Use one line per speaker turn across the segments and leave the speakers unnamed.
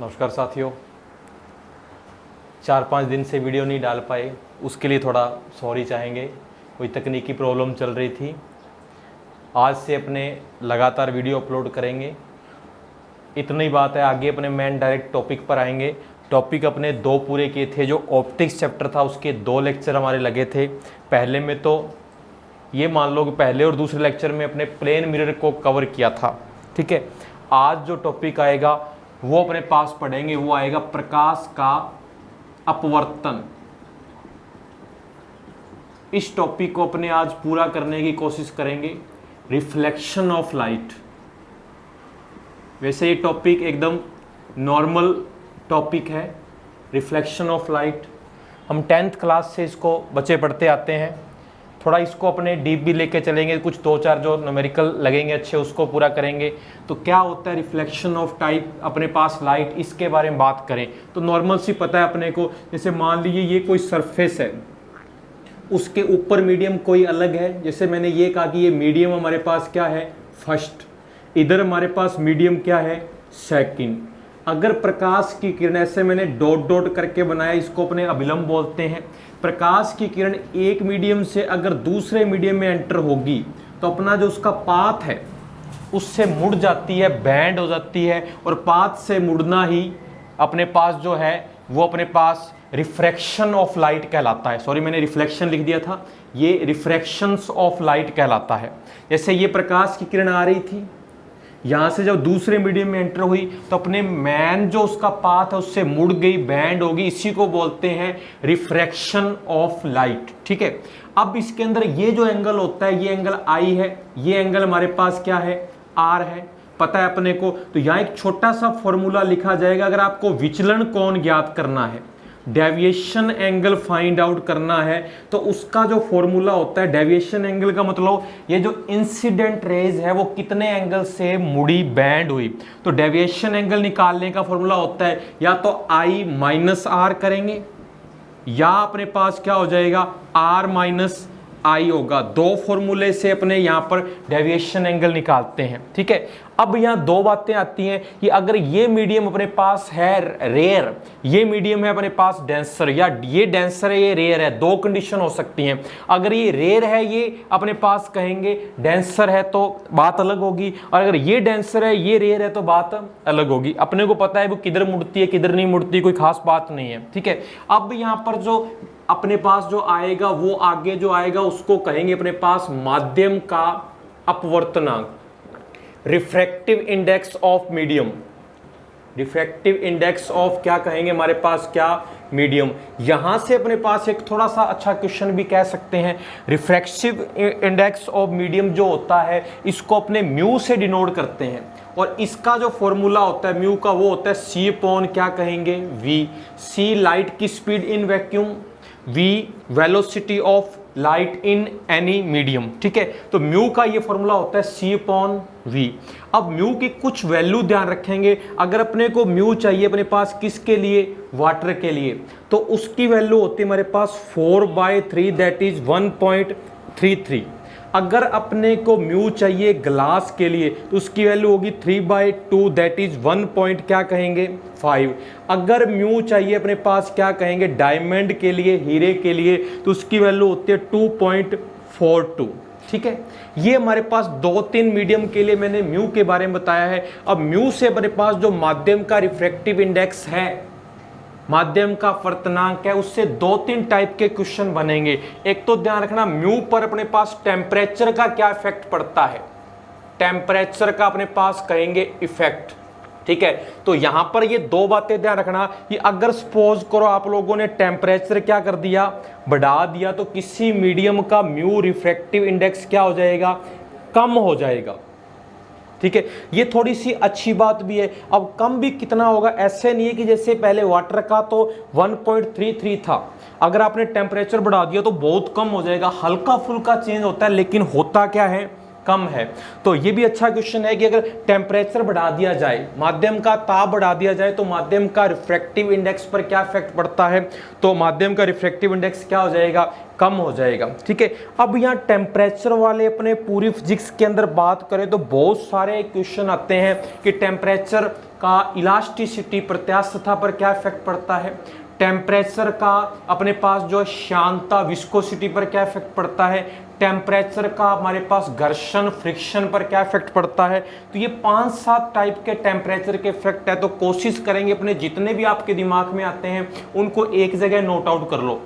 नमस्कार साथियों, 4-5 दिन से वीडियो नहीं डाल पाए, उसके लिए थोड़ा सॉरी चाहेंगे। कोई तकनीकी प्रॉब्लम चल रही थी। आज से अपने लगातार वीडियो अपलोड करेंगे। इतनी बात है, आगे अपने मेन डायरेक्ट टॉपिक पर आएंगे। टॉपिक अपने 2 पूरे किए थे। जो ऑप्टिक्स चैप्टर था उसके 2 लेक्चर हमारे लगे थे। पहले में तो ये मान लो कि पहले और दूसरे लेक्चर में अपने प्लेन मिरर को कवर किया था। ठीक है, आज जो टॉपिक आएगा वो अपने पास पढ़ेंगे, वो आएगा प्रकाश का अपवर्तन। इस टॉपिक को अपने आज पूरा करने की कोशिश करेंगे। Reflection of light. वैसे ये टॉपिक एकदम नॉर्मल टॉपिक है, रिफ्लेक्शन ऑफ लाइट। हम 10th क्लास से इसको बच्चे पढ़ते आते हैं। थोड़ा इसको अपने डीप भी लेके चलेंगे, कुछ 2-4 जो न्यूमेरिकल लगेंगे अच्छे उसको पूरा करेंगे। तो क्या होता है रिफ्लेक्शन ऑफ टाइप अपने पास लाइट, इसके बारे में बात करें तो नॉर्मल सी पता है अपने को। जैसे मान लीजिए ये कोई सरफेस है, उसके ऊपर मीडियम कोई अलग है। जैसे मैंने ये कहा कि ये मीडियम हमारे पास क्या है, फर्स्ट। इधर हमारे पास मीडियम क्या है, सेकंड। अगर प्रकाश की किरण, ऐसे मैंने डॉट डॉट करके बनाया, इसको अपने अभिलंब बोलते हैं। प्रकाश की किरण एक मीडियम से अगर दूसरे मीडियम में एंटर होगी तो अपना जो उसका पाथ है उससे मुड़ जाती है, बैंड हो जाती है। और पाथ से मुड़ना ही अपने पास जो है वो अपने पास रिफ्रैक्शन ऑफ लाइट कहलाता है। सॉरी, मैंने रिफ्लेक्शन लिख दिया था, ये रिफ्रैक्शंस ऑफ लाइट कहलाता है। जैसे ये प्रकाश की किरण आ रही थी, यहाँ से जब दूसरे मीडियम में एंटर हुई तो अपने मैन जो उसका पाथ है उससे मुड़ गई, बैंड होगी। इसी को बोलते हैं रिफ्रैक्शन ऑफ लाइट। ठीक है, अब इसके अंदर ये जो एंगल होता है, ये एंगल आई है, ये एंगल हमारे पास क्या है, आर है, पता है अपने को। तो यहाँ एक छोटा सा फॉर्मूला लिखा जाएगा। अगर आपको विचलन कोण ज्ञात करना है, डेविएशन एंगल फाइंड आउट करना है, तो उसका जो फॉर्मूला होता है, डेविएशन एंगल का मतलब ये जो इंसिडेंट रेज है वो कितने एंगल से मुड़ी, बैंड हुई। तो डेविएशन एंगल निकालने का फॉर्मूला होता है या तो I माइनस आर करेंगे, या अपने पास क्या हो जाएगा, R माइनस आई होगा। 2 फॉर्मूले से अपने यहाँ पर डेविएशन एंगल निकालते हैं। ठीक है, अब यहाँ 2 बातें आती हैं कि अगर ये मीडियम अपने पास है रेयर, ये मीडियम है अपने पास डेंसर, या ये डेंसर है ये रेयर है, 2 कंडीशन हो सकती हैं। अगर ये रेयर है, ये अपने पास कहेंगे डेंसर है तो बात अलग होगी, और अगर ये डेंसर है ये रेयर है तो बात अलग होगी। अपने को पता है वो किधर मुड़ती है किधर नहीं मुड़ती, कोई खास बात नहीं है। ठीक है, अब यहाँ पर जो अपने पास जो आएगा वो आगे जो आएगा उसको कहेंगे अपने पास माध्यम का अपवर्तनांक, refractive index of medium. Refractive index of क्या कहेंगे हमारे पास, क्या, मीडियम। यहां से अपने पास एक थोड़ा सा अच्छा क्वेश्चन भी कह सकते हैं। रिफ्रैक्टिव इंडेक्स ऑफ मीडियम जो होता है इसको अपने म्यू से डिनोट करते हैं, और इसका जो फॉर्मूला होता है म्यू का वो होता है सी अपॉन क्या कहेंगे, वी। सी लाइट की speed in vacuum, V velocity of light in any medium. ठीक है, तो म्यू का ये फॉर्मूला होता है सी अपॉन वी। अब म्यू की कुछ वैल्यू ध्यान रखेंगे। अगर अपने को म्यू चाहिए अपने पास किसके लिए, वाटर के लिए, तो उसकी वैल्यू होती है हमारे पास 4/3, दैट इज 1.33। अगर अपने को म्यू चाहिए ग्लास के लिए तो उसकी वैल्यू होगी 3/2, दैट इज 1 पॉइंट क्या कहेंगे, 5। अगर म्यू चाहिए अपने पास क्या कहेंगे डायमंड के लिए, हीरे के लिए, तो उसकी वैल्यू होती है 2.42। ठीक है, ये हमारे पास 2-3 मीडियम के लिए मैंने म्यू के बारे में बताया है। अब म्यू से अपने पास जो माध्यम का रिफ्रैक्टिव इंडेक्स है, माध्यम का अपवर्तनांक है, उससे 2-3 टाइप के क्वेश्चन बनेंगे। एक तो ध्यान रखना म्यू पर अपने पास टेम्परेचर का क्या इफेक्ट पड़ता है, टेम्परेचर का अपने पास कहेंगे इफेक्ट। ठीक है, तो यहां पर ये 2 बातें ध्यान रखना कि अगर सपोज करो आप लोगों ने टेम्परेचर क्या कर दिया, बढ़ा दिया, तो किसी मीडियम का म्यू रिफ्रैक्टिव इंडेक्स क्या हो जाएगा, कम हो जाएगा। ठीक है, ये थोड़ी सी अच्छी बात भी है। अब कम भी कितना होगा, ऐसे नहीं है कि जैसे पहले वाटर का तो 1.33 था, अगर आपने टेम्परेचर बढ़ा दिया तो बहुत कम हो जाएगा। हल्का फुल्का चेंज होता है लेकिन होता क्या है, कम है। तो ये भी अच्छा क्वेश्चन है कि अगर टेम्परेचर बढ़ा दिया जाए, माध्यम का ताप बढ़ा दिया जाए, तो माध्यम का रिफ्रैक्टिव इंडेक्स पर क्या इफेक्ट पड़ता है, तो माध्यम का रिफ्रैक्टिव इंडेक्स क्या हो जाएगा, कम हो जाएगा। ठीक है, अब यहाँ टेम्परेचर वाले अपने पूरी फिजिक्स के अंदर बात करें तो बहुत सारे क्वेश्चन आते हैं कि टेम्परेचर का इलास्टिसिटी प्रत्यास्थता पर क्या इफेक्ट पड़ता है, टेम्परेचर का अपने पास जो शांता विस्कोसिटी पर क्या इफेक्ट पड़ता है, टेम्परेचर का हमारे पास घर्षण फ्रिक्शन पर क्या इफेक्ट पड़ता है। तो ये 5-7 टाइप के टेम्परेचर के इफेक्ट है। तो कोशिश करेंगे अपने जितने भी आपके दिमाग में आते हैं उनको एक जगह नोट आउट कर लो।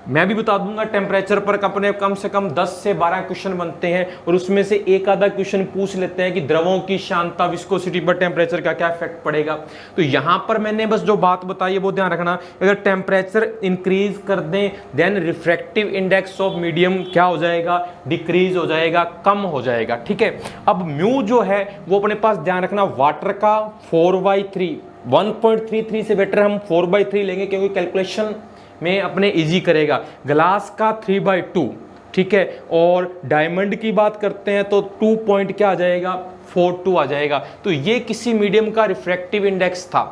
मैं भी बता दूंगा टेम्परेचर पर अपने कम से कम 10 से 12 क्वेश्चन बनते हैं और उसमें से एक आधा क्वेश्चन पूछ लेते हैं कि द्रवों की शांता विस्कोसिटी पर टेम्परेचर का क्या इफेक्ट पड़ेगा। तो यहां पर मैंने बस जो बात बताई है वो ध्यान रखना, अगर टेम्परेचर इंक्रीज कर दें then refractive index of medium क्या हो जाएगा, डिक्रीज हो जाएगा, कम हो जाएगा। ठीक है, अब म्यू जो है वो अपने पास ध्यान रखना, वाटर का 4/3 1.33 से बेटर हम 4/3 लेंगे क्योंकि कैलकुलेशन में अपने इजी करेगा। ग्लास का 3/2, ठीक है, और डायमंड की बात करते हैं तो 2 पॉइंट क्या आ जाएगा, 42 आ जाएगा। तो ये किसी मीडियम का रिफ्रैक्टिव इंडेक्स था।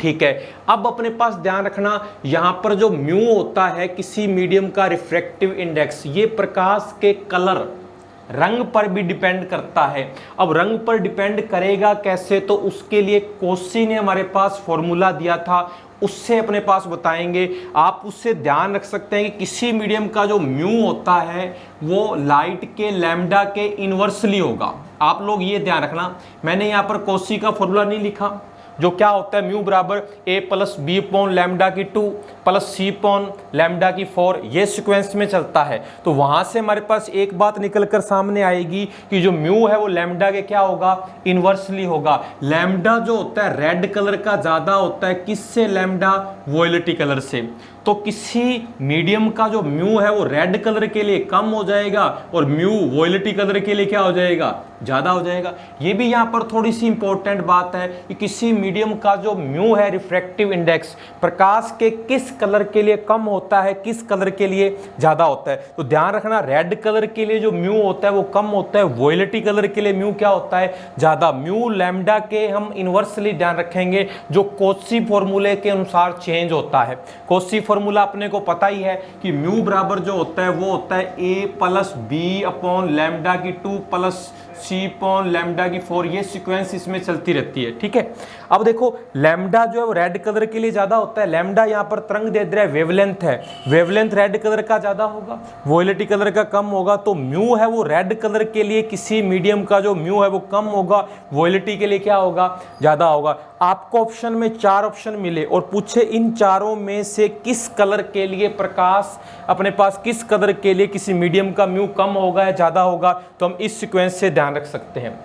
ठीक है, अब अपने पास ध्यान रखना यहां पर जो म्यू होता है किसी मीडियम का रिफ्रैक्टिव इंडेक्स, ये प्रकाश के कलर रंग पर भी डिपेंड करता है। अब रंग पर डिपेंड करेगा कैसे, तो उसके लिए कोसी ने हमारे पास फॉर्मूला दिया था, उससे अपने पास बताएंगे। आप उससे ध्यान रख सकते हैं कि किसी मीडियम का जो म्यू होता है वो लाइट के लैम्डा के इनवर्सली होगा। आप लोग ये ध्यान रखना, मैंने यहाँ पर कोसी का फॉर्मूला नहीं लिखा, जो क्या होता है म्यू बराबर a+b/λ की 2 + c/λ की 4, ये सीक्वेंस में चलता है। तो वहां से हमारे पास एक बात निकल कर सामने आएगी कि जो म्यू है वो लैम्डा के क्या होगा, इनवर्सली होगा। लैम्डा जो होता है रेड कलर का ज्यादा होता है, किससे, लैम्डा वॉयलेटी कलर से। तो किसी मीडियम का जो म्यू है वो रेड कलर के लिए कम हो जाएगा और म्यू वॉयलेटी कलर के लिए क्या हो जाएगा, ज्यादा हो जाएगा। ये भी यहाँ पर थोड़ी सी इंपॉर्टेंट बात है कि किसी मीडियम का जो म्यू है रिफ्रैक्टिव इंडेक्स प्रकाश के किस कलर के लिए कम होता है, किस कलर के लिए ज्यादा होता है। तो ध्यान रखना रेड कलर के लिए जो म्यू होता है वो कम होता है, वॉयलेटी कलर के लिए म्यू क्या होता है, ज्यादा। म्यू लैम्डा के हम इनवर्सली ध्यान रखेंगे जो कोसी फॉर्मूले के अनुसार चेंज होता है। कोसी फॉर्मूला अपने को पता ही है कि म्यू बराबर जो होता है वो होता है a+b/λ की 2 + c/λ की 4, ये सीक्वेंस इसमें चलती रहती है। ठीक है, अब देखो लैम्डा जो है वो रेड कलर के लिए ज्यादा होता है। लैम्डा यहाँ पर तरंग दे रहा है, वेवलेंथ है, वेवलेंथ रेड कलर का ज्यादा होगा, वॉयलेटी कलर का कम होगा। तो म्यू है वो रेड कलर के लिए किसी मीडियम का जो म्यू है वो कम होगा, वॉयलेटी के लिए क्या होगा, ज्यादा होगा। आपको ऑप्शन में 4 ऑप्शन मिले और पूछे इन चारों में से किस कलर के लिए प्रकाश अपने पास किस कलर के लिए किसी मीडियम का म्यू कम होगा या ज्यादा होगा, तो हम इस सीक्वेंस से ध्यान रख सकते हैं।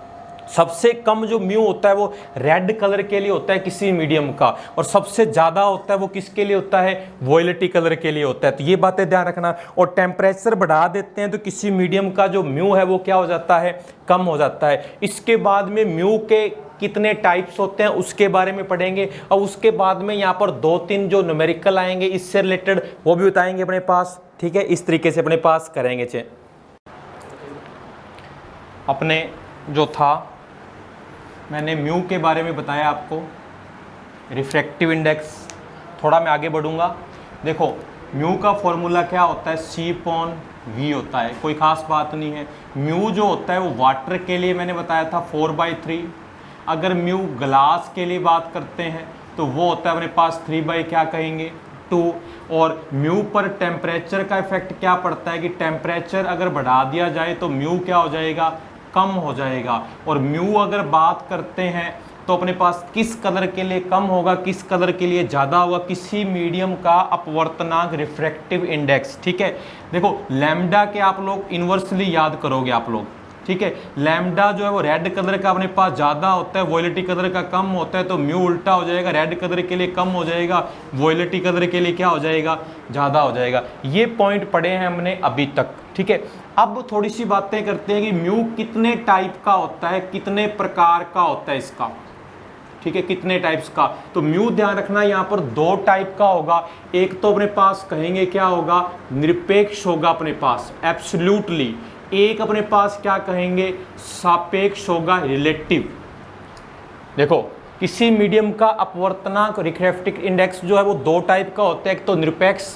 सबसे कम जो म्यू होता है वो रेड कलर के लिए होता है किसी मीडियम का, और सबसे ज्यादा होता है वो किसके लिए होता है, वॉयलेटी कलर के लिए होता है। तो ये बातें ध्यान रखना। और टेम्परेचर बढ़ा देते हैं तो किसी मीडियम का जो म्यू है वो क्या हो जाता है, कम हो जाता है। इसके बाद में म्यू के कितने टाइप्स होते हैं उसके बारे में पढ़ेंगे, और उसके बाद में यहाँ पर 2-3 जो न्यूमेरिकल आएंगे इससे रिलेटेड वो भी बताएंगे अपने पास। ठीक है, इस तरीके से अपने पास करेंगे। अपने जो था मैंने म्यू के बारे में बताया आपको, रिफ्रैक्टिव इंडेक्स। थोड़ा मैं आगे बढ़ूंगा। देखो म्यू का फॉर्मूला क्या होता है, c/v होता है, कोई खास बात नहीं है। म्यू जो होता है वो वाटर के लिए मैंने बताया था 4/3। अगर म्यू ग्लास के लिए बात करते हैं तो वो होता है अपने पास 3 क्या कहेंगे, 2। और म्यू पर टेम्परेचर का इफेक्ट क्या पड़ता है कि टेम्परेचर अगर बढ़ा दिया जाए तो म्यू क्या हो जाएगा, कम हो जाएगा। और म्यू अगर बात करते हैं तो अपने पास किस कलर के लिए कम होगा, किस कलर के लिए ज़्यादा होगा, किसी मीडियम का अपवर्तनांक रिफ्रैक्टिव इंडेक्स। ठीक है, देखो लैम्डा के आप लोग इनवर्सली याद करोगे आप लोग। ठीक है, लैम्डा जो है वो रेड कलर का अपने पास ज़्यादा होता है, वॉयलेटी कलर का कम होता है। तो म्यू उल्टा हो जाएगा, रेड कलर के लिए कम हो जाएगा, वॉयलेटी कलर के लिए क्या हो जाएगा, ज़्यादा हो जाएगा। ये पॉइंट पढ़े हैं हमने अभी तक। ठीक है, अब थोड़ी सी बातें करते हैं कि म्यू कितने टाइप का होता है, कितने प्रकार का होता है इसका। ठीक है, कितने टाइप्स का। तो म्यू ध्यान रखना यहाँ पर 2 टाइप का होगा। एक तो अपने पास कहेंगे क्या होगा, निरपेक्ष होगा अपने पास, एब्सोल्युटली। एक अपने पास क्या कहेंगे, सापेक्ष होगा, रिलेटिव। देखो किसी मीडियम का अपवर्तनांक रिफ्रैक्टिव इंडेक्स जो है वो 2 टाइप का होता है। एक तो निरपेक्ष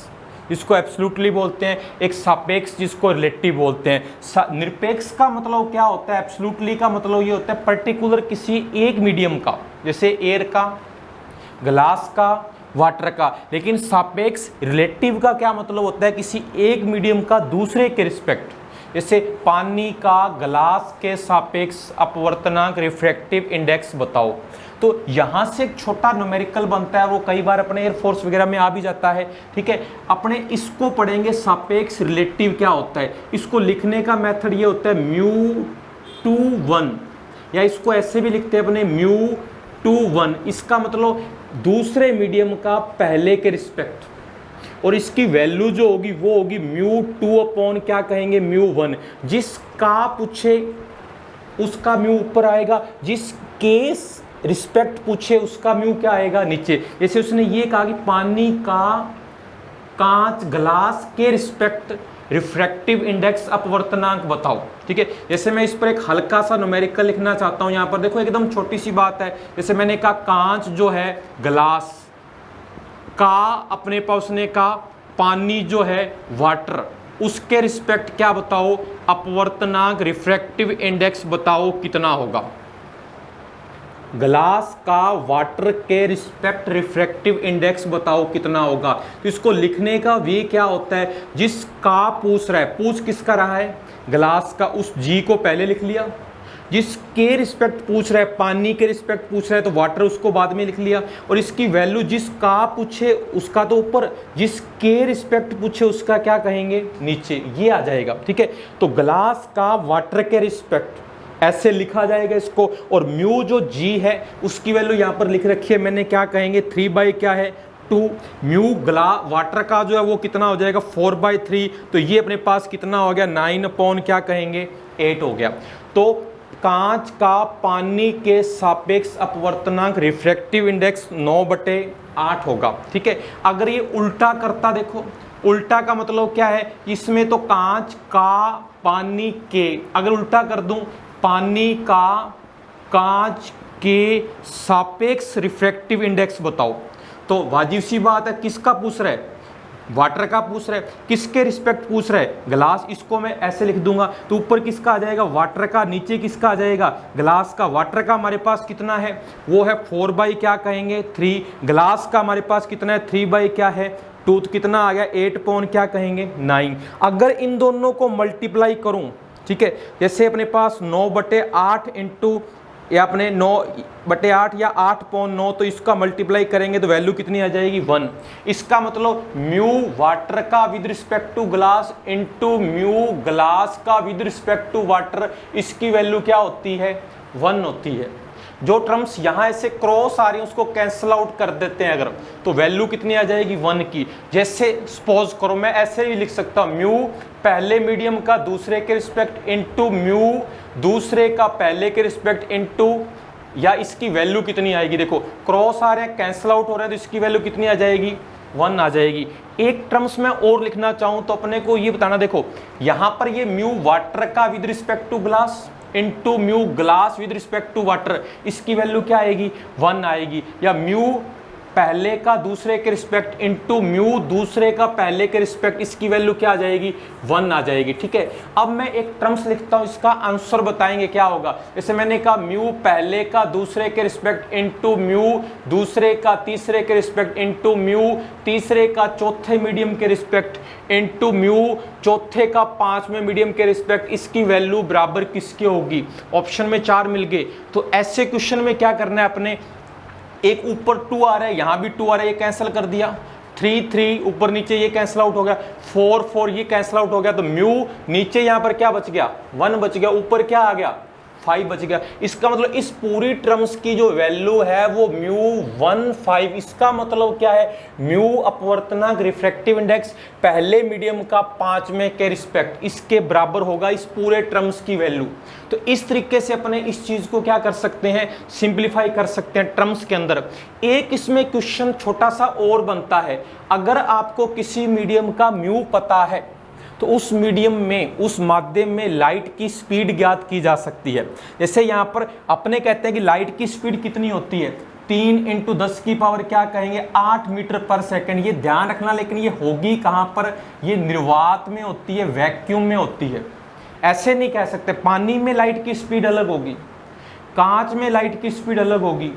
जिसको एब्सोल्युटली बोलते हैं, एक सापेक्ष जिसको रिलेटिव बोलते हैं। निरपेक्ष का मतलब क्या होता है, एब्सोल्युटली का मतलब ये होता है पर्टिकुलर किसी एक मीडियम का, जैसे एयर का, ग्लास का, वाटर का। लेकिन सापेक्ष रिलेटिव का क्या मतलब होता है, किसी एक मीडियम का दूसरे के रिस्पेक्ट, जैसे पानी का ग्लास के सापेक्ष अपवर्तनांक रिफ्रैक्टिव इंडेक्स बताओ। तो यहाँ से एक छोटा न्यूमेरिकल बनता है, वो कई बार अपने एयरफोर्स वगैरह में आ भी जाता है, ठीक है। अपने इसको पढ़ेंगे सापेक्ष रिलेटिव क्या होता है। इसको लिखने का मेथड ये होता है μ/1, या इसको ऐसे भी लिखते हैं अपने μ/1। इसका मतलब दूसरे मीडियम का पहले के रिस्पेक्ट, और इसकी वैल्यू जो होगी वो होगी μ2 क्या कहेंगे μ1। जिसका पूछे उसका म्यू ऊपर आएगा, जिसके रिस्पेक्ट पूछे उसका म्यू क्या आएगा नीचे। जैसे उसने ये कहा कि पानी का कांच ग्लास के रिस्पेक्ट रिफ्रैक्टिव इंडेक्स अपवर्तनांक बताओ, ठीक है। जैसे मैं इस पर एक हल्का सा न्यूमेरिकल लिखना चाहता हूं, यहाँ पर देखो एकदम छोटी सी बात है। जैसे मैंने कहा कांच जो है ग्लास का, अपने पास उसने कहा पानी जो है वाटर, उसके रिस्पेक्ट क्या बताओ, अपवर्तनांक रिफ्रैक्टिव इंडेक्स बताओ कितना होगा। ग्लास का वाटर के रिस्पेक्ट रिफ्रैक्टिव इंडेक्स बताओ कितना होगा। तो इसको लिखने का वे क्या होता है, जिसका पूछ रहा है, पूछ किसका रहा है, ग्लास का, उस जी को पहले लिख लिया। जिसके रिस्पेक्ट पूछ रहा है, पानी के रिस्पेक्ट पूछ रहा है तो वाटर उसको बाद में लिख लिया, और इसकी वैल्यू जिसका पूछे उसका तो ऊपर, जिसके रिस्पेक्ट पूछे उसका क्या कहेंगे नीचे, ये आ जाएगा, ठीक है। तो ग्लास का वाटर के रिस्पेक्ट ऐसे लिखा जाएगा इसको, और म्यू जो जी है उसकी वैल्यू यहाँ पर लिख रखी है मैंने, क्या कहेंगे 3 क्या है 2। म्यू वाटर का जो है वो कितना हो जाएगा 4/3, तो ये अपने पास कितना हो गया 9 क्या कहेंगे 8 हो गया। तो कांच का पानी के सापेक्ष अपवर्तनांक रिफ्रैक्टिव इंडेक्स 9/8 होगा, ठीक है। अगर ये उल्टा करता, देखो उल्टा का मतलब क्या है, इसमें तो कांच का पानी के, अगर उल्टा कर दूं पानी का कांच के सापेक्ष रिफ्रैक्टिव इंडेक्स बताओ, तो वाजिब सी बात है किसका पूछ रहा है, वाटर का पूछ रहा है। किसके रिस्पेक्ट पूछ रहा है, ग्लास। इसको मैं ऐसे लिख दूंगा, तो ऊपर किसका आ जाएगा वाटर का, नीचे किसका आ जाएगा ग्लास का। वाटर का हमारे पास कितना है, वो है 4 क्या कहेंगे 3। ग्लास का हमारे पास कितना है 3 क्या है 2, कितना आ गया 8 क्या कहेंगे 9। अगर इन दोनों को मल्टीप्लाई करूं, ठीक है, जैसे अपने पास 9/8 इंटू या अपने 9/8 या 8/9, तो इसका मल्टीप्लाई करेंगे तो वैल्यू कितनी आ जाएगी 1। इसका मतलब म्यू वाटर का with respect to glass into mu glass का विद रिस्पेक्ट टू वाटर, इसकी वैल्यू क्या होती है 1 होती है। जो टर्म्स यहाँ ऐसे क्रॉस आ रही हैं उसको कैंसिल आउट कर देते हैं अगर, तो वैल्यू कितनी आ जाएगी 1 की। जैसे सपोज करो मैं ऐसे भी लिख सकता हूँ, म्यू पहले मीडियम का दूसरे के रिस्पेक्ट इंटू म्यू दूसरे का पहले के रिस्पेक्ट इंटू, या इसकी वैल्यू कितनी आएगी, देखो क्रॉस आ रहे हैं कैंसिल आउट हो रहा है, तो इसकी वैल्यू कितनी आ जाएगी 1 आ जाएगी। एक टर्म्स में और लिखना चाहूँ तो अपने को ये बताना, देखो यहाँ पर ये म्यू वाटर का with respect to glass into mu glass with respect to water, इसकी वैल्यू क्या आएगी 1 आएगी। या म्यू पहले का दूसरे के रिस्पेक्ट इंटू म्यू दूसरे का पहले के रिस्पेक्ट, इसकी वैल्यू क्या आ जाएगी 1 आ जाएगी, ठीक है। अब मैं एक टर्म्स लिखता हूं, इसका आंसर बताएंगे क्या होगा। जैसे मैंने कहा म्यू पहले का दूसरे के रिस्पेक्ट इंटू म्यू दूसरे का तीसरे के रिस्पेक्ट इंटू म्यू तीसरे का चौथे मीडियम के रिस्पेक्ट इंटू म्यू चौथे का 5वें मीडियम के रिस्पेक्ट, इसकी वैल्यू बराबर किसकी होगी, ऑप्शन में 4 मिल गए। तो ऐसे क्वेश्चन में क्या करना है अपने, एक ऊपर 2 आ रहा है, यहां भी 2 आ रहा है, ये कैंसिल कर दिया, 3 ऊपर नीचे ये कैंसिल आउट हो गया, 4 ये कैंसिल आउट हो गया, तो म्यू नीचे यहां पर क्या बच गया 1 बच गया, ऊपर क्या आ गया 5 बच गया। इसका मतलब इस पूरी टर्म्स की जो वैल्यू है वो म्यू 1 5, इसका मतलब क्या है म्यू अपवर्तनांक रिफ्रैक्टिव इंडेक्स पहले मीडियम का 5वें के रिस्पेक्ट, इसके बराबर होगा इस पूरे टर्म्स की वैल्यू। तो इस तरीके से अपने इस चीज को क्या कर सकते हैं, सिंप्लीफाई कर सकते हैं टर्म्स के अंदर। एक इसमें क्वेश्चन छोटा सा और बनता है, अगर आपको किसी मीडियम का म्यू पता है तो उस मीडियम में उस माध्यम में लाइट की स्पीड ज्ञात की जा सकती है। जैसे यहाँ पर अपने कहते हैं कि लाइट की स्पीड कितनी होती है 3 × 10 की पावर क्या कहेंगे 8 मीटर पर सेकंड। ये ध्यान रखना, लेकिन ये होगी कहां पर, ये निर्वात में होती है, वैक्यूम में होती है। ऐसे नहीं कह सकते पानी में लाइट की स्पीड अलग होगी, कांच में लाइट की स्पीड अलग होगी,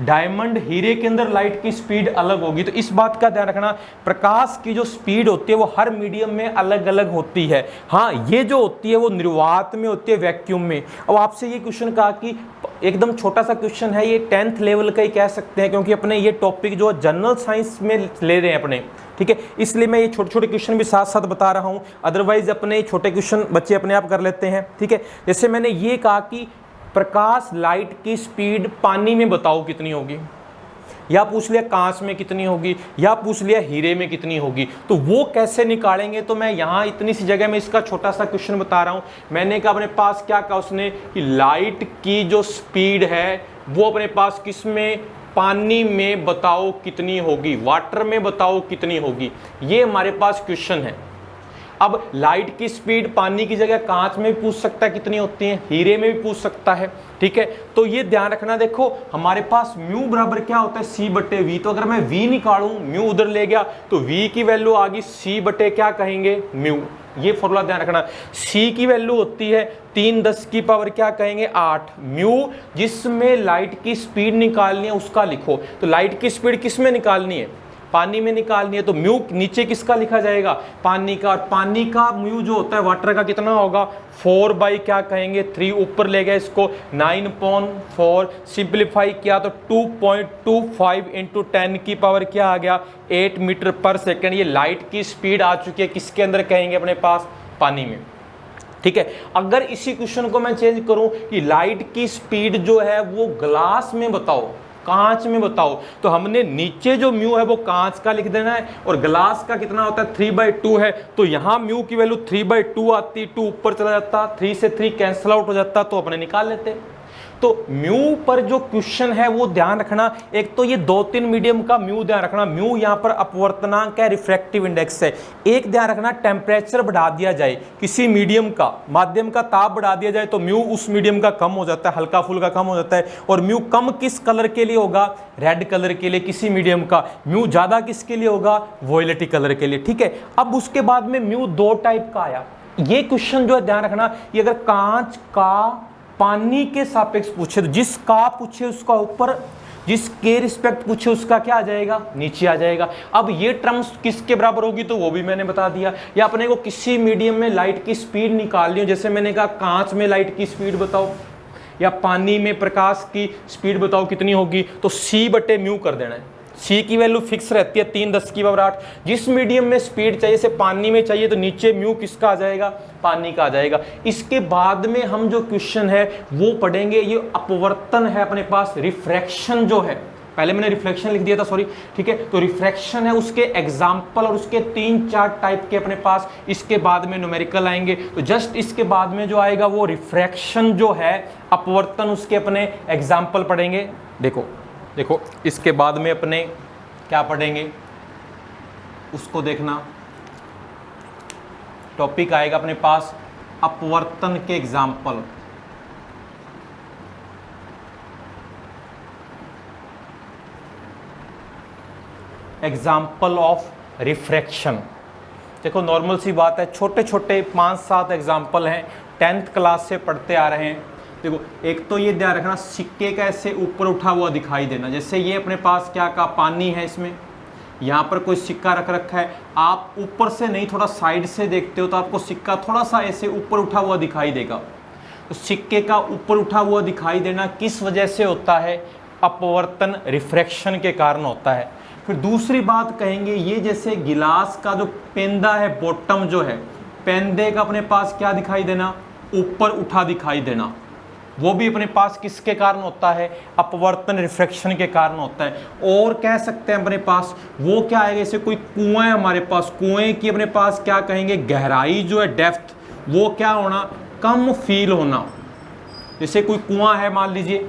डायमंड हीरे के अंदर लाइट की स्पीड अलग होगी। तो इस बात का ध्यान रखना, प्रकाश की जो स्पीड होती है वो हर मीडियम में अलग अलग होती है। हाँ, ये जो होती है वो निर्वात में होती है, वैक्यूम में। अब आपसे ये क्वेश्चन कहा कि एकदम छोटा सा क्वेश्चन है, ये 10th लेवल का ही कह सकते हैं, क्योंकि अपने ये टॉपिक जो जनरल साइंस में ले रहे हैं अपने, ठीक है, इसलिए मैं ये छोटे छोटे क्वेश्चन भी साथ साथ बता रहा हूँ। अदरवाइज अपने छोटे क्वेश्चन बच्चे अपने आप कर लेते हैं, ठीक है। जैसे मैंने ये कहा कि प्रकाश लाइट की स्पीड पानी में बताओ कितनी होगी, या पूछ लिया कांच में कितनी होगी, या पूछ लिया हीरे में कितनी होगी, तो वो कैसे निकालेंगे। तो मैं यहाँ इतनी सी जगह में इसका छोटा सा क्वेश्चन बता रहा हूँ। मैंने कहा अपने पास क्या कहा उसने कि लाइट की जो स्पीड है वो अपने पास किस में, पानी में बताओ कितनी होगी, वाटर में बताओ कितनी होगी। ये हमारे पास क्वेश्चन है। अब लाइट की स्पीड पानी की जगह कांच में भी पूछ सकता है कितनी होती है, हीरे में भी पूछ सकता है, ठीक है। तो ये ध्यान रखना, देखो हमारे पास म्यू बराबर क्या होता है c/v। तो अगर मैं v निकालूं, म्यू उधर ले गया तो v की वैल्यू आ गई c/ क्या कहेंगे म्यू। ये फॉर्मूला ध्यान रखना, c की वैल्यू होती है 3 × 10 की पावर क्या कहेंगे 8। म्यू जिसमें लाइट की स्पीड निकालनी है उसका लिखो। तो लाइट की स्पीड किस में निकालनी है, पानी में निकालनी है। तो म्यू नीचे किसका लिखा जाएगा, पानी का। और पानी का म्यू जो होता है वाटर का कितना होगा 4 क्या कहेंगे 3। ऊपर ले गए इसको 9/4, सिंप्लीफाई किया तो 2.25 × 10 की पावर क्या आ गया 8 मीटर पर सेकेंड। ये लाइट की स्पीड आ चुकी है किसके अंदर कहेंगे अपने पास, पानी में, ठीक है। अगर इसी क्वेश्चन को मैं चेंज करूं कि लाइट की स्पीड जो है वो ग्लास में बताओ, कांच में बताओ, तो हमने नीचे जो म्यू है वो कांच का लिख देना है, और ग्लास का कितना होता है 3/2 है। तो यहां म्यू की वैल्यू 3/2 आती, 2 ऊपर चला जाता, 3 से 3 कैंसिल आउट हो जाता, तो अपने निकाल लेते। तो म्यू पर जो क्वेश्चन है वो ध्यान रखना, एक तो ये 2-3 मीडियम का म्यू ध्यान रखना। म्यू यहाँ पर अपवर्तनांक है, रिफ्रैक्टिव इंडेक्स है। एक ध्यान रखना, टेम्परेचर बढ़ा दिया जाए किसी मीडियम का, माध्यम का ताप बढ़ा दिया जाए तो म्यू उस मीडियम का कम हो जाता है, हल्का फुल्का कम हो जाता है। और म्यू कम किस कलर के लिए होगा, रेड कलर के लिए किसी मीडियम का। म्यू ज्यादा किसके लिए होगा, वॉयलेटी कलर के लिए, ठीक है। अब उसके बाद में म्यू 2 टाइप का आया। ये क्वेश्चन जो है ध्यान रखना, ये अगर कांच का पानी के सापेक्ष पूछे तो जिसका पूछे उसका ऊपर, जिसके रिस्पेक्ट पूछे उसका क्या आ जाएगा, नीचे आ जाएगा। अब ये टर्म्स किसके बराबर होगी तो वो भी मैंने बता दिया। या अपने को किसी मीडियम में लाइट की स्पीड निकालनी हो, जैसे मैंने कहा कांच में लाइट की स्पीड बताओ या पानी में प्रकाश की स्पीड बताओ कितनी होगी, तो c/μ कर देना है। c की वैल्यू फिक्स रहती है 3 × 10 की पावर 8। जिस मीडियम में स्पीड चाहिए, से पानी में चाहिए, तो नीचे म्यू किसका आ जाएगा, पानी का आ जाएगा। इसके बाद में हम जो क्वेश्चन है वो पढ़ेंगे, ये अपवर्तन है अपने पास, रिफ्रैक्शन जो है, पहले मैंने रिफ्लेक्शन लिख दिया था, सॉरी, ठीक है। तो रिफ्रैक्शन है, उसके एग्जाम्पल और उसके 3-4 टाइप के अपने पास, इसके बाद में न्यूमेरिकल आएंगे। तो जस्ट इसके बाद में जो आएगा वो रिफ्रैक्शन जो है, अपवर्तन, उसके अपने एग्जाम्पल पढ़ेंगे। देखो इसके बाद में अपने क्या पढ़ेंगे उसको देखना। टॉपिक आएगा अपने पास अपवर्तन के एग्जाम्पल। Example of refraction. देखो नॉर्मल सी बात है, छोटे छोटे 5-7 एग्जाम्पल हैं, 10th क्लास से पढ़ते आ रहे हैं। देखो एक तो ये ध्यान रखना, सिक्के का ऐसे ऊपर उठा हुआ दिखाई देना। जैसे ये अपने पास क्या का पानी है, इसमें यहाँ पर कोई सिक्का रख रखा है, आप ऊपर से नहीं थोड़ा साइड से देखते हो तो आपको सिक्का थोड़ा सा ऐसे ऊपर उठा हुआ दिखाई देगा। तो सिक्के का ऊपर उठा हुआ दिखाई देना किस वजह से होता है, अपवर्तन, रिफ्रैक्शन के कारण होता है। फिर दूसरी बात कहेंगे, ये जैसे गिलास का जो पेंदा है, बॉटम जो है, पेंदे का अपने पास क्या दिखाई देना, ऊपर उठा दिखाई देना, वो भी अपने पास किसके कारण होता है, अपवर्तन, रिफ्रैक्शन के कारण होता है। और कह सकते हैं अपने पास वो क्या आएगा, जैसे कोई कुआं है हमारे पास, कुएं की अपने पास क्या कहेंगे, गहराई जो है, डेप्थ, वो क्या होना, कम फील होना। जैसे कोई कुआं है मान लीजिए,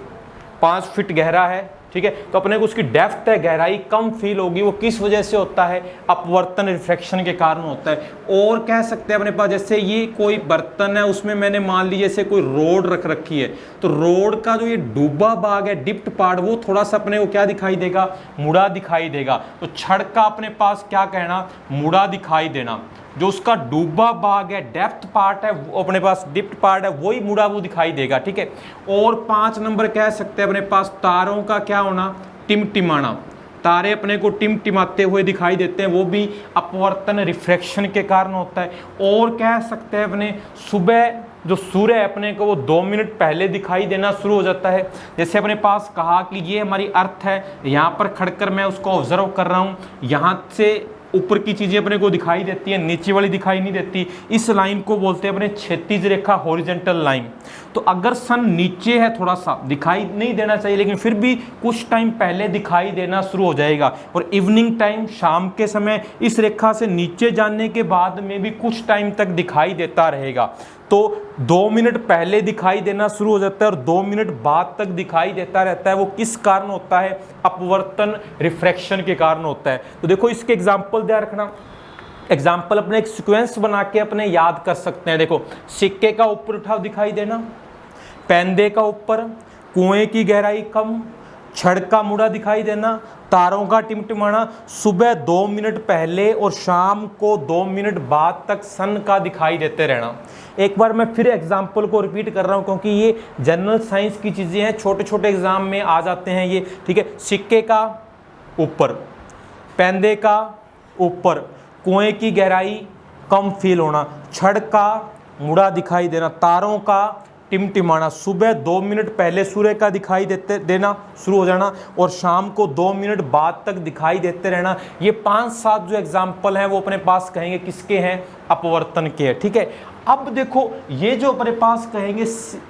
5 फीट गहरा है, ठीक है, तो अपने को उसकी डेप्थ है, गहराई कम फील होगी। वो किस वजह से होता है? अपवर्तन रिफ्रैक्शन के कारण होता है। और कह सकते हैं अपने पास जैसे ये कोई बर्तन है, उसमें मैंने मान ली जैसे कोई रोड रख रखी है, तो रोड का जो ये डूबा भाग है, डिप्ट पार्ट, वो थोड़ा सा अपने को क्या दिखाई देगा? मुड़ा दिखाई देगा। तो छड़ का अपने पास क्या कहना? मुड़ा दिखाई देना। जो उसका डूबा भाग है, डेप्थ पार्ट है, वो अपने पास डिप्ट पार्ट है, वही मुड़ा वो दिखाई देगा, ठीक है। और 5 नंबर कह सकते हैं अपने पास तारों का क्या होना? टिमटिमाना। तारे अपने को टिमटिमाते हुए दिखाई देते हैं, वो भी अपवर्तन रिफ्रैक्शन के कारण होता है। और कह सकते हैं अपने सुबह जो सूर्य है अपने को वो 2 मिनट पहले दिखाई देना शुरू हो जाता है। जैसे अपने पास कहा कि ये हमारी अर्थ है, यहाँ पर खड़कर मैं उसको ऑब्जर्व कर रहा हूँ, यहाँ से ऊपर की चीजें अपने को दिखाई देती है, नीचे वाली दिखाई नहीं देती। इस लाइन को बोलते हैं अपने क्षैतिज रेखा, हॉरिजॉन्टल लाइन। तो अगर सन नीचे है, थोड़ा सा दिखाई नहीं देना चाहिए, लेकिन फिर भी कुछ टाइम पहले दिखाई देना शुरू हो जाएगा। और इवनिंग टाइम, शाम के समय, इस रेखा से नीचे जाने के बाद में भी कुछ टाइम तक दिखाई देता रहेगा। तो 2 मिनट पहले दिखाई देना शुरू हो जाता है और 2 मिनट बाद तक दिखाई देता रहता है। वो किस कारण होता है? अपवर्तन रिफ्रैक्शन के कारण होता है। तो देखो इसके एग्जाम्पल ध्यान रखना। एग्जाम्पल अपने एक सीक्वेंस बना के अपने याद कर सकते हैं। देखो, सिक्के का ऊपर उठाव दिखाई देना, पैंदे का ऊपर, कुएं की गहराई कम, छड़ का मुड़ा दिखाई देना, तारों का टिमटिमाना, सुबह 2 मिनट पहले और शाम को 2 मिनट बाद तक सन का दिखाई देते रहना। एक बार मैं फिर एग्जाम्पल को रिपीट कर रहा हूं क्योंकि ये जनरल साइंस की चीज़ें हैं, छोटे छोटे एग्जाम में आ जाते हैं ये, ठीक है। सिक्के का ऊपर, पैंदे का ऊपर, कुएं की गहराई कम फील होना, छड़ का मुड़ा दिखाई देना, तारों का टिमटिमाना, सुबह 2 मिनट पहले सूर्य का दिखाई देना शुरू हो जाना और शाम को 2 मिनट बाद तक दिखाई देते रहना। ये 5-7 जो एग्जाम्पल हैं वो अपने पास कहेंगे किसके हैं? अपवर्तन के हैं, ठीक है। अब देखो ये जो अपने पास कहेंगे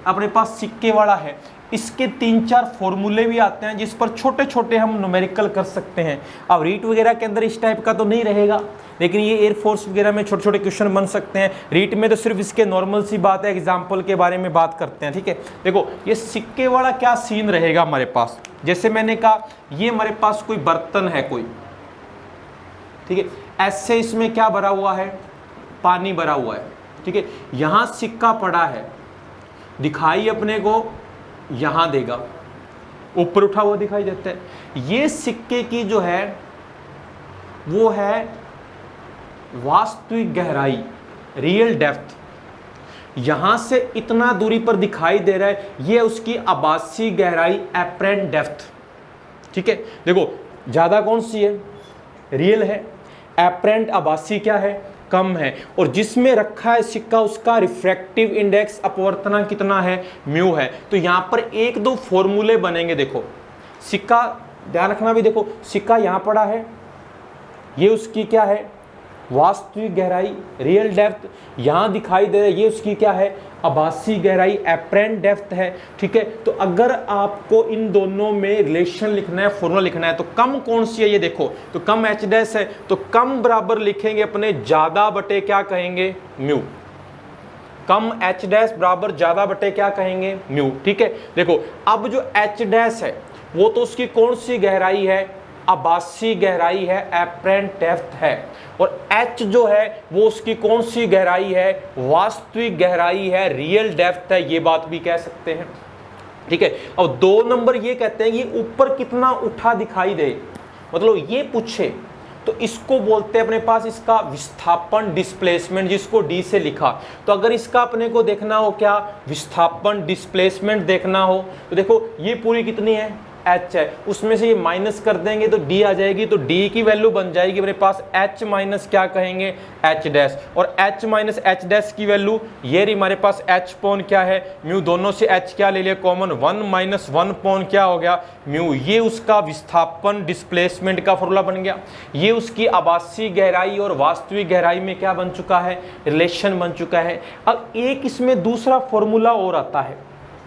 अपने पास सिक्के वाला है, इसके 3-4 फॉर्मूले भी आते हैं जिस पर छोटे छोटे हम न्यूमेरिकल कर सकते हैं। अब रीट वगैरह के अंदर इस टाइप का तो नहीं रहेगा, लेकिन ये एयरफोर्स वगैरह में छोटे छोटे क्वेश्चन बन सकते हैं। रीट में तो सिर्फ इसके नॉर्मल सी बात है, एग्जाम्पल के बारे में बात करते हैं, ठीक है। देखो ये सिक्के वाला क्या सीन रहेगा हमारे पास। जैसे मैंने कहा ये हमारे पास कोई बर्तन है कोई, ठीक है, ऐसे इसमें क्या भरा हुआ है? पानी भरा हुआ है, ठीक है। यहाँ सिक्का पड़ा है, दिखाई अपने को यहाँ देगा, ऊपर उठा हुआ दिखाई देता है। ये सिक्के की जो है वो है वास्तविक गहराई, रियल डेप्थ। यहां से इतना दूरी पर दिखाई दे रहा है, ये उसकी आभासी गहराई, एपरेंट डेप्थ, ठीक है। देखो ज्यादा कौन सी है? रियल है। एपरेंट आभासी क्या है? कम है। और जिसमें रखा है सिक्का उसका रिफ्रैक्टिव इंडेक्स, अपवर्तना कितना है? म्यू है। तो यहां पर 1-2 फॉर्मूले बनेंगे। देखो सिक्का, ध्यान रखना भी, देखो सिक्का यहां पड़ा है, ये उसकी क्या है? वास्तविक गहराई, रियल डेप्थ। यहां दिखाई दे रहा है, ये उसकी क्या है? आभासी गहराई, एपरेंट डेप्थ है, ठीक है। तो अगर आपको इन दोनों में रिलेशन लिखना है, फॉर्मूला लिखना है, तो कम कौन सी है? ये देखो, तो कम एच डैश है, तो कम बराबर लिखेंगे अपने ज्यादा बटे क्या कहेंगे? म्यू। कम एच डैश बराबर ज्यादा बटे क्या कहेंगे? म्यू, ठीक है। देखो अब जो एच डैश है वो तो उसकी कौन सी गहराई है? आभासी गहराई है, एपरेंट डेप्थ है। और H जो है वो उसकी कौन सी गहराई है? वास्तविक गहराई है, रियल डेप्थ है। ये बात भी कह सकते हैं, ठीक है। और 2 नंबर ये कहते हैं कि ऊपर कितना उठा दिखाई दे, मतलब ये पूछे तो इसको बोलते हैं अपने पास इसका विस्थापन, डिस्प्लेसमेंट, जिसको D से लिखा। तो अगर इसका अपने को देखना हो क्या? विस्थापन, डिस्प्लेसमेंट देखना हो तो देखो ये पूरी कितनी है? H है, उसमें से ये माइनस कर देंगे तो D आ जाएगी। तो D की वैल्यू बन जाएगी मेरे पास H माइनस क्या कहेंगे? H dash. और H माइनस H डैश की वैल्यू ये रही हमारे पास H पॉन क्या है? म्यू। दोनों से H क्या ले लिया कॉमन? 1 माइनस 1 पॉन क्या हो गया? म्यू। ये उसका विस्थापन डिस्प्लेसमेंट का फॉर्मूला बन गया। ये उसकी आभासी गहराई और वास्तविक गहराई में क्या बन चुका है? रिलेशन बन चुका है। अब एक इसमें दूसरा फॉर्मूला और आता है।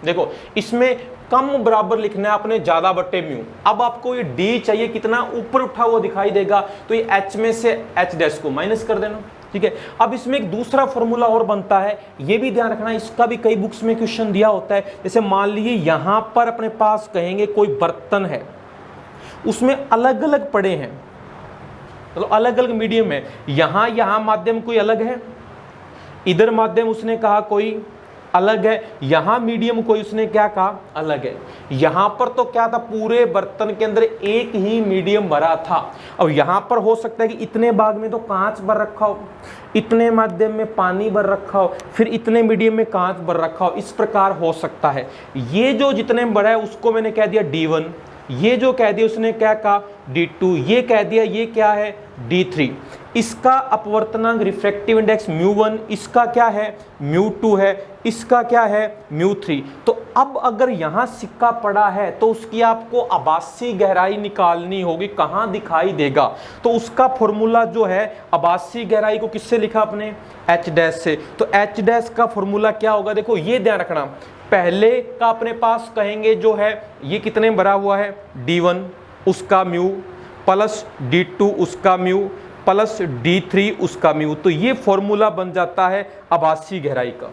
देखो इसमें कम बराबर लिखना है आपने ज्यादा बट्टे म्यू। अब आपको ये D चाहिए कितना? ऊपर उठा हुआ दिखाई देगा, तो ये H में से H डैश को माइनस कर देना। ठीक है। अब इसमें एक दूसरा फॉर्मूला और बनता है, ये भी ध्यान रखना, इसका भी कई बुक्स में क्वेश्चन दिया होता है। जैसे मान लीजिए यहां पर अपने पास कहेंगे कोई बर्तन है, उसमें अलग अलग पड़े हैं, मतलब अलग अलग मीडियम है, यहां माध्यम कोई अलग है, इधर माध्यम उसने कहा कोई अलग है, यहां मीडियम कोई उसने क्या कहा अलग है। यहां पर तो क्या था, पूरे बर्तन के अंदर एक ही मीडियम भरा था। अब यहां पर हो सकता है कि इतने भाग में तो कांच भर रखा हो, इतने माध्यम में पानी भर रखा हो, फिर इतने मीडियम में कांच भर रखा हो, इस प्रकार हो सकता है। ये जो जितने बड़ा है उसको मैंने कह दिया D1, ये जो कह दिया उसने क्या कहा D2, ये कह दिया ये क्या है D3। इसका अपवर्तनांक रिफ्रैक्टिव इंडेक्स μ1, इसका क्या है μ2 है, इसका क्या है μ3। तो अब अगर यहां सिक्का पड़ा है तो उसकी आपको आभासी गहराई निकालनी होगी, कहां दिखाई देगा। तो उसका फॉर्मूला जो है, आभासी गहराई को किससे लिखा अपने H डैश से, तो H डैश का फॉर्मूला क्या होगा, देखो ये ध्यान रखना, पहले का अपने पास कहेंगे जो है ये कितने भरा हुआ है D1 उसका म्यू प्लस D2 उसका म्यू प्लस D3 उसका म्यू, तो ये फॉर्मूला बन जाता है आभासी गहराई का।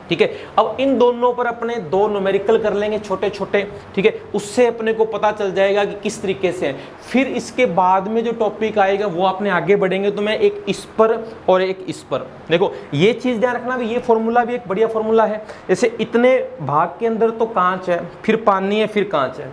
ठीक है, अब इन दोनों पर अपने दो न्यूमेरिकल कर लेंगे छोटे छोटे, ठीक है, उससे अपने को पता चल जाएगा कि किस तरीके से है। फिर इसके बाद में जो टॉपिक आएगा वो अपने आगे बढ़ेंगे, तो मैं एक इस पर और एक इस पर, देखो ये चीज़ ध्यान रखना भी, ये फॉर्मूला भी एक बढ़िया फॉर्मूला है। जैसे इतने भाग के अंदर तो कांच है, फिर पानी है, फिर कांच है,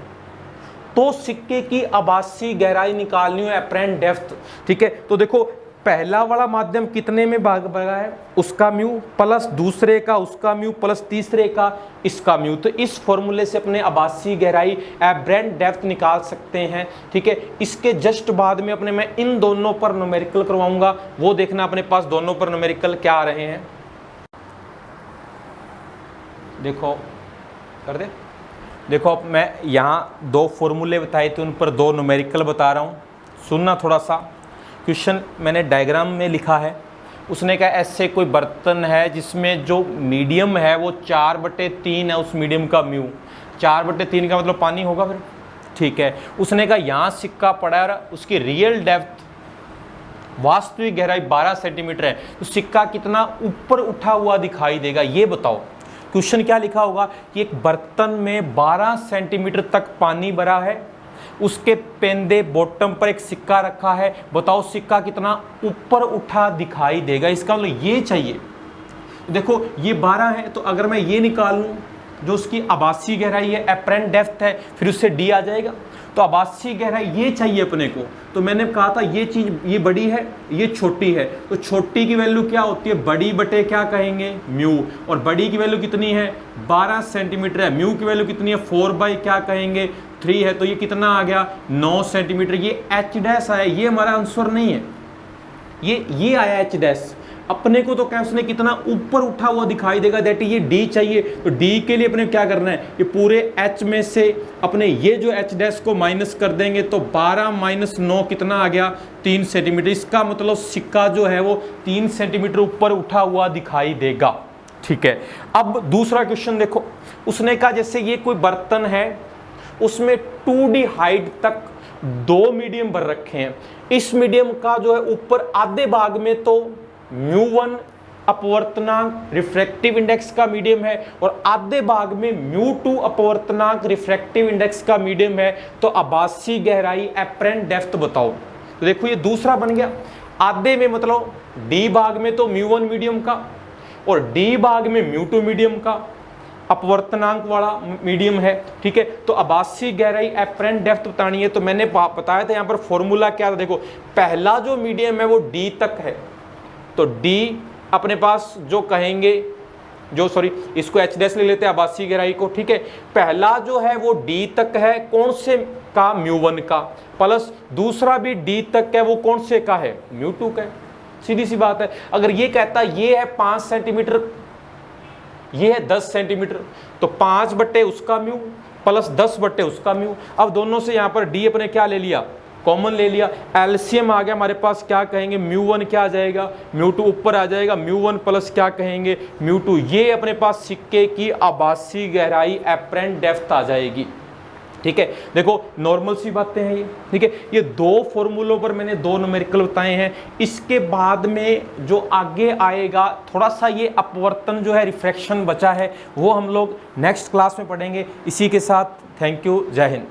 तो सिक्के की आभासी गहराई निकालनी है, एपरेंट डेप्थ। ठीक है, तो देखो पहला वाला माध्यम कितने में भाग भरा है, उसका म्यू प्लस दूसरे का उसका म्यू प्लस तीसरे का इसका म्यू। तो इस फॉर्मूले से अपने आभासी गहराई एपरेंट डेप्थ निकाल सकते हैं। ठीक है, इसके जस्ट बाद में अपने मैं इन दोनों पर न्यूमेरिकल करवाऊंगा, वो देखना अपने पास दोनों पर न्यूमेरिकल क्या आ रहे हैं। देखो कर दे, देखो अब मैं यहाँ दो फॉर्मूले बताए थे, उन पर दो न्यूमेरिकल बता रहा हूँ, सुनना थोड़ा सा। क्वेश्चन मैंने डायग्राम में लिखा है, उसने कहा ऐसे कोई बर्तन है जिसमें जो मीडियम है वो 4/3 है, उस मीडियम का म्यू, 4/3 का मतलब पानी होगा फिर। ठीक है, उसने कहा यहाँ सिक्का पड़ा है, उसकी रियल डेप्थ वास्तविक गहराई 12 सेंटीमीटर है, तो सिक्का कितना ऊपर उठा हुआ दिखाई देगा, ये बताओ। क्वेश्चन क्या लिखा होगा कि एक बर्तन में 12 सेंटीमीटर तक पानी भरा है, उसके पेंदे बॉटम पर एक सिक्का रखा है, बताओ सिक्का कितना ऊपर उठा दिखाई देगा। इसका मतलब ये चाहिए, देखो ये 12 है, तो अगर मैं ये निकाल लूँ जो उसकी आभासी गहराई है, एपरेंट डेप्थ है, फिर उससे D आ जाएगा। तो आभासी गहराई ये चाहिए अपने को, तो मैंने कहा था ये चीज़ ये बड़ी है ये छोटी है, तो छोटी की वैल्यू क्या होती है, बड़ी बटे क्या कहेंगे म्यू, और बड़ी की वैल्यू कितनी है 12 सेंटीमीटर है, म्यू की वैल्यू कितनी है 4 क्या कहेंगे 3 है, तो ये कितना आ गया 9 सेंटीमीटर। ये H डैश आया, ये हमारा आंसर नहीं है, ये आया H डैश। अपने को तो क्या उसने कितना ऊपर उठा हुआ दिखाई देगा, दैट ये D चाहिए, तो D के लिए अपने क्या करना है, ये पूरे H में से अपने ये जो H डैश को माइनस कर देंगे, तो 12 - 9 कितना आ गया 3 सेंटीमीटर। इसका मतलब सिक्का जो है वो 3 सेंटीमीटर ऊपर उठा हुआ दिखाई देगा। ठीक है, अब दूसरा क्वेश्चन देखो, उसने कहा जैसे ये कोई बर्तन है, उसमें 2D हाइट तक 2 मीडियम भर रखे हैं, इस मीडियम का जो है ऊपर आधे भाग में तो μ1 अपवर्तनांक रिफ्रैक्टिव इंडेक्स का मीडियम है, और आधे भाग में μ2 अपवर्तनांक रिफ्रैक्टिव इंडेक्स का मीडियम है, तो आभासी गहराई एपरेंट डेप्थ बताओ। तो देखो ये दूसरा बन गया, आधे में मतलब D भाग में तो μ1 मीडियम का, और D भाग में μ2 मीडियम का अपवर्तनांक वाला मीडियम है। ठीक है, तो आभासी गहराई एपरेंट डेप्थ बतानी है, तो मैंने बताया था यहाँ पर फॉर्मूला क्या था। देखो पहला जो मीडियम है वो D तक है, तो D अपने पास जो कहेंगे इसको H डैश ले लेते हैं आभासी गहराई को। ठीक है, पहला जो है वो D तक है, कौन से का μ1 का, प्लस दूसरा भी D तक है, वो कौन से का है μ2 का। सीधी सी बात है, अगर ये कहता ये है 5 सेंटीमीटर, ये है 10 सेंटीमीटर, तो 5 बट्टे उसका म्यू प्लस 10 बट्टे उसका म्यू। अब दोनों से यहाँ पर D अपने क्या ले लिया, कॉमन ले लिया, एलसीएम आ गया हमारे पास, क्या कहेंगे μ1 क्या आ जाएगा μ2 ऊपर आ जाएगा, μ1 प्लस क्या कहेंगे μ2। ये अपने पास सिक्के की आभासी गहराई एपरेंट डेप्थ आ जाएगी। ठीक है। देखो नॉर्मल सी बातें हैं ये, ठीक है। ये दो फॉर्मूलों पर मैंने दो न्यूमेरिकल बताए हैं। इसके बाद में जो आगे आएगा थोड़ा सा ये अपवर्तन जो है, रिफ्रैक्शन बचा है, वो हम लोग नेक्स्ट क्लास में पढ़ेंगे। इसी के साथ थैंक यू, जय हिंद।